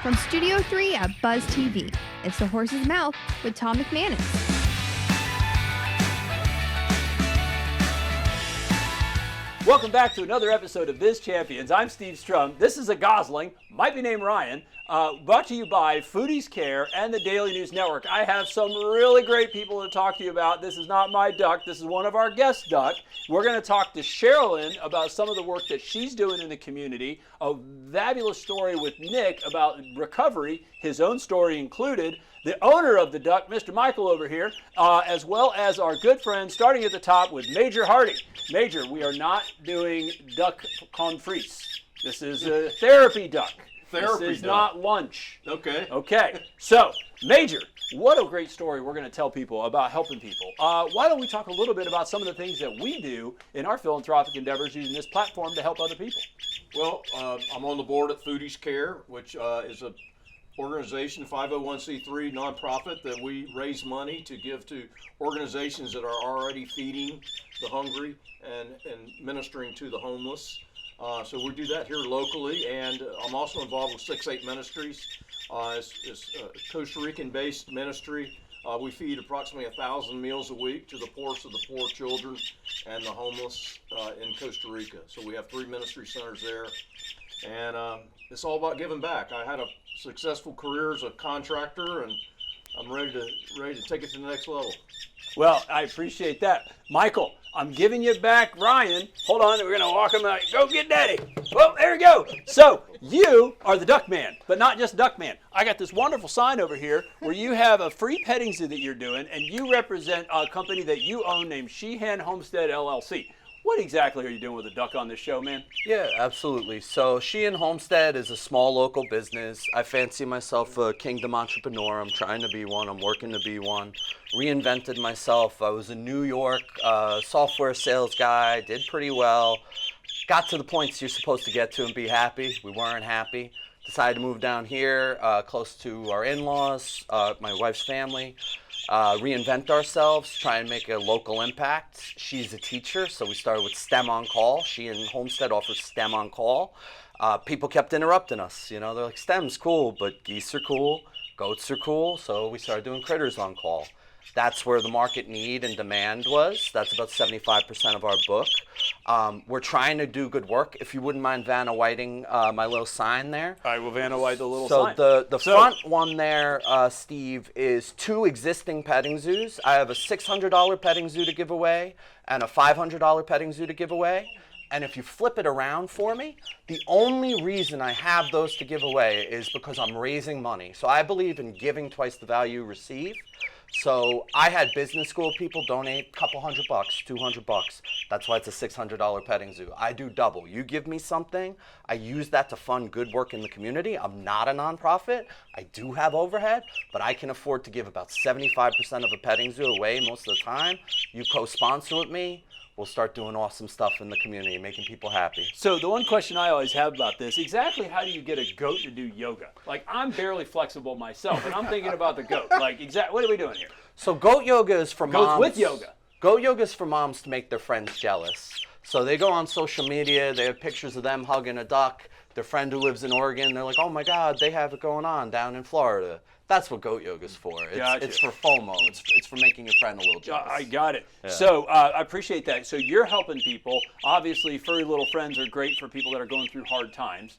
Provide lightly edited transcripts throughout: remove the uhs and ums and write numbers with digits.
From Studio 3 at Buzz TV, it's The Horse's Mouth with Tom McManus. Welcome back to another episode of Biz Champions. I'm Steve Strum. This is a Gosling, might be named Ryan, brought to you by Foodies Care and the Daily News Network. I have some really great people to talk to you about. This is not my duck. This is one of our guest duck. We're going to talk to Shereline about some of the work that she's doing in the community. A fabulous story with Nick about recovery, his own story included. The owner of the duck, Mr. Michael over here, as well as our good friend, starting at the top with Major Hardy. Major, we are not doing duck confrees. This is a therapy duck. This is not lunch. Okay. Okay. So, Major, what a great story we're going to tell people about helping people. Why don't we talk a little bit about some of the things that we do in our philanthropic endeavors using this platform to help other people? Well, I'm on the board at Foodies Care, which is a organization, 501c3 nonprofit that we raise money to give to organizations that are already feeding the hungry and ministering to the homeless. So we do that here locally, and I'm also involved with 6-8 Ministries. It's a Costa Rican-based ministry. We feed approximately 1,000 meals a week to the poorest of the poor children and the homeless in Costa Rica. So we have 3 ministry centers there, and it's all about giving back. I had a successful career as a contractor, and I'm ready to take it to the next level. Well, I appreciate that. Michael, I'm giving you back Ryan. Hold on, we're going to walk him out. Go get daddy. Well, there we go. So you are the duck man, but not just duck man. I got this wonderful sign over here where you have a free petting zoo that you're doing, and you represent a company that you own named Sheehan Homestead, LLC. What exactly are you doing with a duck on this show, man? Yeah, absolutely. So Sheehan Homestead is a small local business. I fancy myself a kingdom entrepreneur. I'm trying to be one. I'm working to be one. Reinvented myself. I was a New York software sales guy, did pretty well. Got to the points you're supposed to get to and be happy. We weren't happy. Decided to move down here, close to our in-laws, my wife's family. Reinvent ourselves, try and make a local impact. She's a teacher, so we started with STEM on Call. Sheehan Homestead offers STEM on Call. People kept interrupting us. You know, they're like, STEM's cool, but geese are cool, goats are cool, so we started doing critters on call. That's where the market need and demand was. That's about 75% of our book. We're trying to do good work. If you wouldn't mind Vanna Whiting my little sign there. I will Vanna White the little so sign. The front one there, Steve, is 2 existing petting zoos. I have a $600 petting zoo to give away and a $500 petting zoo to give away. And if you flip it around for me, the only reason I have those to give away is because I'm raising money. So I believe in giving twice the value you receive. So I had business school people donate a couple $100, $200. That's why it's a $600 petting zoo. I do double. You give me something, I use that to fund good work in the community. I'm not a nonprofit. I do have overhead, but I can afford to give about 75% of a petting zoo away most of the time. You co-sponsor with me. We'll start doing awesome stuff in the community, making people happy. So the one question I always have about this, exactly how do you get a goat to do yoga? Like, I'm barely flexible myself, and I'm thinking about the goat. Like, what are we doing here? So goat yoga is for moms. Goats with yoga. Goat yoga is for moms to make their friends jealous. So they go on social media, they have pictures of them hugging a duck. Their friend who lives in Oregon, they're like, oh my God, they have it going on down in Florida. That's what goat yoga is for. It's for FOMO. It's for making your friend a little jealous. I got it. Yeah. So I appreciate that. So you're helping people. Obviously, furry little friends are great for people that are going through hard times.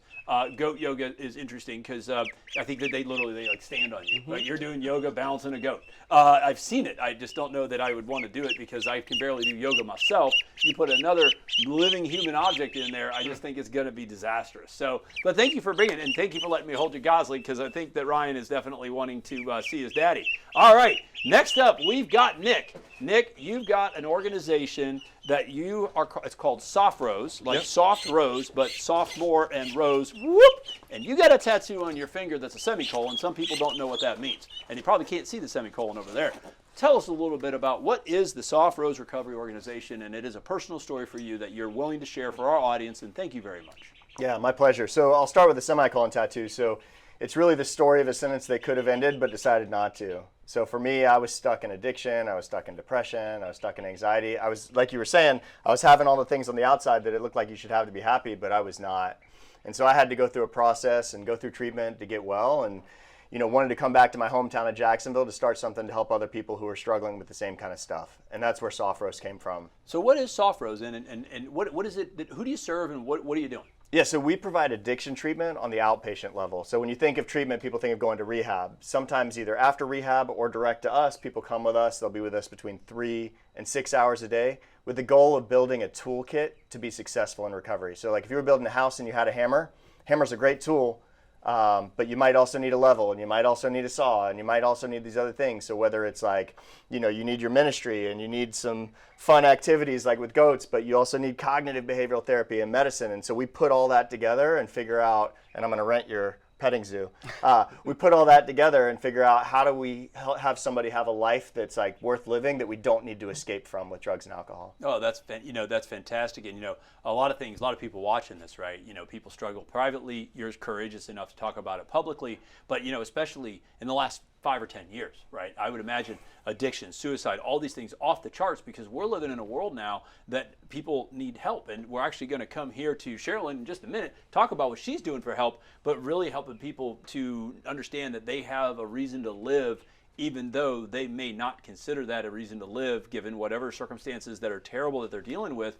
Goat yoga is interesting because I think that they literally like stand on you. Right? You're doing yoga balancing a goat. I've seen it. I just don't know that I would want to do it because I can barely do yoga myself. You put another living human object in there, I just think it's going to be disastrous. So, but thank you for bringing it, and thank you for letting me hold your Gosling because I think that Ryan is definitely wanting to see his daddy. All right, next up we've got Nick. Nick, you've got an organization that you are, it's called Sophros, like soft rose, but sophomore and rose, whoop, and you got a tattoo on your finger that's a semicolon. Some people don't know what that means, and you probably can't see the semicolon over there. Tell us a little bit about what is the Sophros Recovery Organization, and it is a personal story for you that you're willing to share for our audience, and thank you very much. Yeah, my pleasure. So I'll start with the semicolon tattoo. So it's really the story of a sentence that could have ended but decided not to. So for me, I was stuck in addiction, I was stuck in depression, I was stuck in anxiety. I was, like you were saying, I was having all the things on the outside that it looked like you should have to be happy, but I was not. And so I had to go through a process and go through treatment to get well, and wanted to come back to my hometown of Jacksonville to start something to help other people who are struggling with the same kind of stuff. And that's where Sophros came from. So what is Sophros, and what is it, who do you serve, and what are you doing? Yeah, so we provide addiction treatment on the outpatient level. So when you think of treatment, people think of going to rehab. Sometimes either after rehab or direct to us, people come with us. They'll be with us between 3 and 6 hours a day with the goal of building a toolkit to be successful in recovery. So like if you were building a house and you had a hammer's a great tool, but you might also need a level, and you might also need a saw, and you might also need these other things. So whether it's like, you need your ministry and you need some fun activities like with goats, but you also need cognitive behavioral therapy and medicine. And so we put all that together and figure out, and I'm going to rent your petting zoo. We put all that together and figure out how do we have somebody have a life that's like worth living that we don't need to escape from with drugs and alcohol. Oh, that's fantastic. And a lot of people watching this, right? People struggle privately. You're courageous enough to talk about it publicly, but especially in the last 5 or 10 years, right? I would imagine addiction, suicide, all these things off the charts, because we're living in a world now that people need help. And we're actually going to come here to Shereline in just a minute, talk about what she's doing for help, but really helping people to understand that they have a reason to live, even though they may not consider that a reason to live, given whatever circumstances that are terrible that they're dealing with.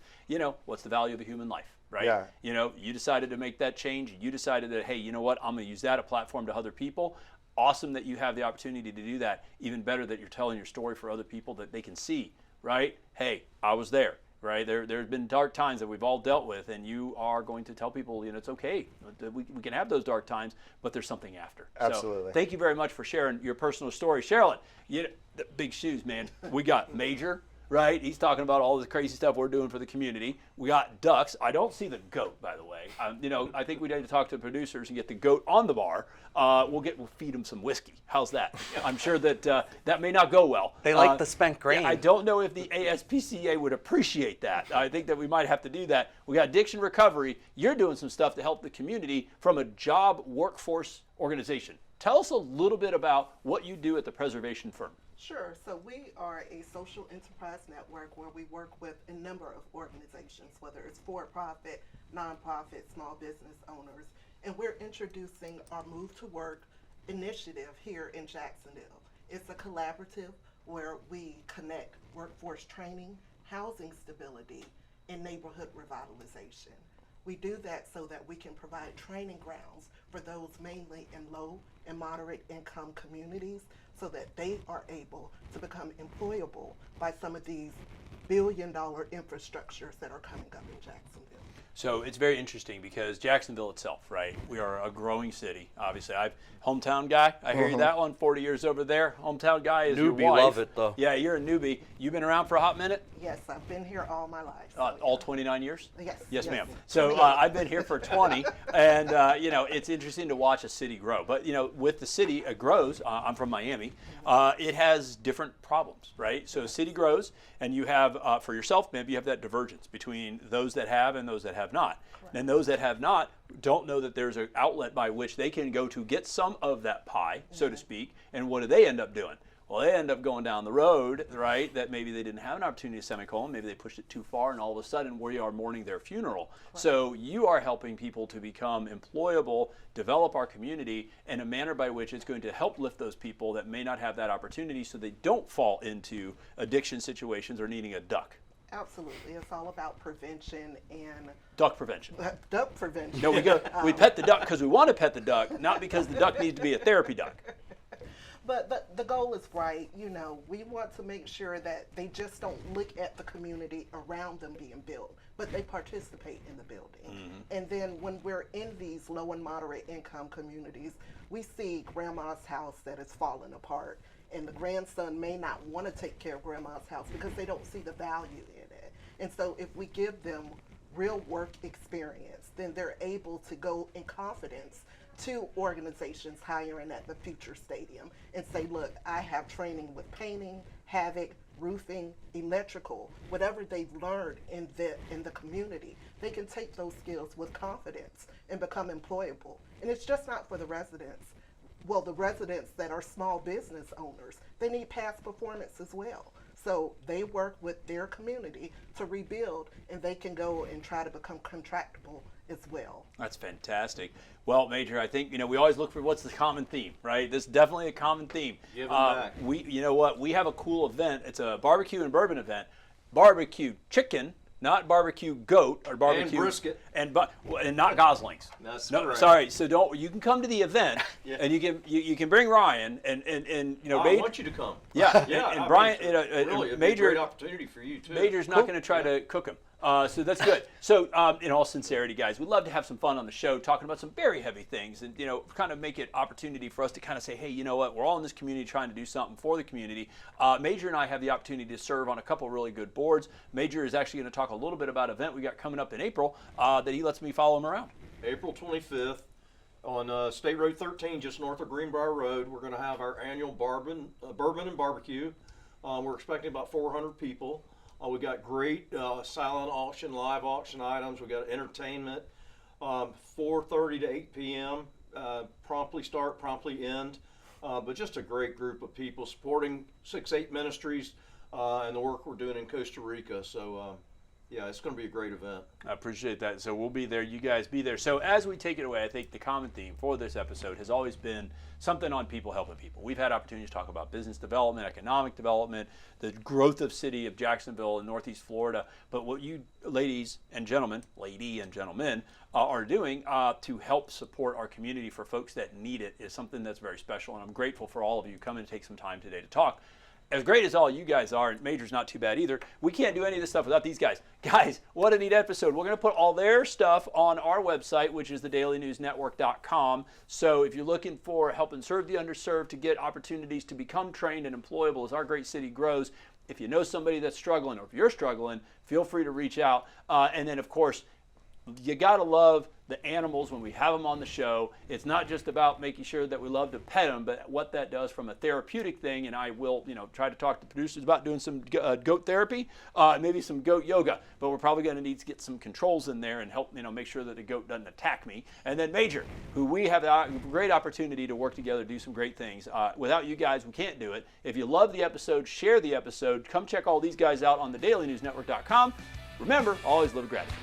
What's the value of a human life, right? Yeah. You decided to make that change. You decided that, hey, you know what? I'm going to use that as a platform to other people. Awesome that you have the opportunity to do that. Even better that you're telling your story for other people that they can see, right? Hey, I was there, right? There's been dark times that we've all dealt with, and you are going to tell people, it's okay. We can have those dark times, but there's something after. Absolutely. So thank you very much for sharing your personal story. Shereline, the big shoes, man. We got Major, right? He's talking about all the crazy stuff we're doing for the community. We got ducks. I don't see the goat, by the way. I think we need to talk to the producers and get the goat on the bar. We'll feed him some whiskey. How's that? I'm sure that that may not go well. They like the spent grain. I don't know if the ASPCA would appreciate that. I think that we might have to do that. We got addiction recovery. You're doing some stuff to help the community from a job workforce organization. Tell us a little bit about what you do at the Preservation Firm. Sure. So we are a social enterprise network where we work with a number of organizations, whether it's for-profit, nonprofit, small business owners, and we're introducing our Move to Work initiative here in Jacksonville. It's a collaborative where we connect workforce training, housing stability, and neighborhood revitalization. We do that so that we can provide training grounds for those mainly in low and moderate income communities so that they are able to become employable by some of these billion-dollar infrastructures that are coming up in Jacksonville. So it's very interesting because Jacksonville itself, right? We are a growing city. Obviously, hometown guy. I hear you that one. 40 years over there. Hometown guy is your wife. Newbie, love it though. Yeah, you're a newbie. You've been around for a hot minute? Yes, I've been here all my life. All 29 years? Yes. Yes, ma'am. So I've been here for 20, and it's interesting to watch a city grow. But with the city, it grows. I'm from Miami. It has different problems, right? So city grows, and you have for yourself, maybe you have that divergence between those that have and those that have not. Correct. And those that have not don't know that there's an outlet by which they can go to get some of that pie, so to speak. And what do they end up doing? Well, they end up going down the road, right, that maybe they didn't have an opportunity to semicolon, maybe they pushed it too far, and all of a sudden we are mourning their funeral. Right. So you are helping people to become employable, develop our community in a manner by which it's going to help lift those people that may not have that opportunity so they don't fall into addiction situations or needing a duck. Absolutely. It's all about prevention and duck prevention. Duck prevention. No, we pet the duck because we want to pet the duck, not because the duck needs to be a therapy duck. But the goal is right. We want to make sure that they just don't look at the community around them being built, but they participate in the building. Mm-hmm. And then when we're in these low and moderate income communities, we see grandma's house that is falling apart, and the grandson may not want to take care of grandma's house because they don't see the value in it. And so if we give them real work experience, then they're able to go in confidence to organizations hiring at the Future Stadium and say, look, I have training with painting, havoc, roofing, electrical, whatever they've learned in the community, they can take those skills with confidence and become employable. And it's just not for the residents, well, the residents that are small business owners, they need past performance as well. So they work with their community to rebuild, and they can go and try to become contractable as well. That's fantastic. Well, Major, I think, we always look for what's the common theme, right? This is definitely a common theme. Give 'em back. You know what? We have a cool event. It's a barbecue and bourbon event. Barbecue chicken, not barbecue goat or barbecue And brisket. and not goslings. That's no, correct. sorry. So you can come to the event Yeah. and you can bring Ryan and I want you to come. Yeah, Yeah, and I Brian, mean, really, it'd be a Major, great opportunity for you too. Major's not going to try to cook them. So that's good. So in all sincerity, guys, we'd love to have some fun on the show talking about some very heavy things and, kind of make it opportunity for us to kind of say, hey, you know what, we're all in this community trying to do something for the community. Major and I have the opportunity to serve on a couple really good boards. Major is actually going to talk a little bit about an event we got coming up in April that he lets me follow him around. April 25th on State Road 13, just north of Greenbrier Road. We're going to have our annual bourbon and barbecue. We're expecting about 400 people. We got great silent auction, live auction items. We got entertainment, 4:30 to 8 p.m. Promptly start, promptly end. But just a great group of people supporting 6-8 Ministries and the work we're doing in Costa Rica. So yeah, it's going to be a great event. I appreciate that. So we'll be there. You guys be there. So as we take it away, I think the common theme for this episode has always been something on people helping people. We've had opportunities to talk about business development, economic development, the growth of city of Jacksonville in Northeast Florida. But what you ladies and gentlemen, are doing to help support our community for folks that need it is something that's very special. And I'm grateful for all of you coming to take some time today to talk. As great as all you guys are, and Major's not too bad either, we can't do any of this stuff without these guys. Guys, what a neat episode. We're going to put all their stuff on our website, which is thedailynewsnetwork.com. So if you're looking for help and serve the underserved, to get opportunities to become trained and employable as our great city grows, if you know somebody that's struggling or if you're struggling, feel free to reach out. And then, of course, you got to love the animals when we have them on the show. It's not just about making sure that we love to pet them, but what that does from a therapeutic thing. And I will, try to talk to producers about doing some goat therapy, maybe some goat yoga. But we're probably going to need to get some controls in there and help, make sure that the goat doesn't attack me. And then Major, who we have a great opportunity to work together, do some great things. Without you guys, we can't do it. If you love the episode, share the episode. Come check all these guys out on thedailynewsnetwork.com. Remember, always live with gratitude.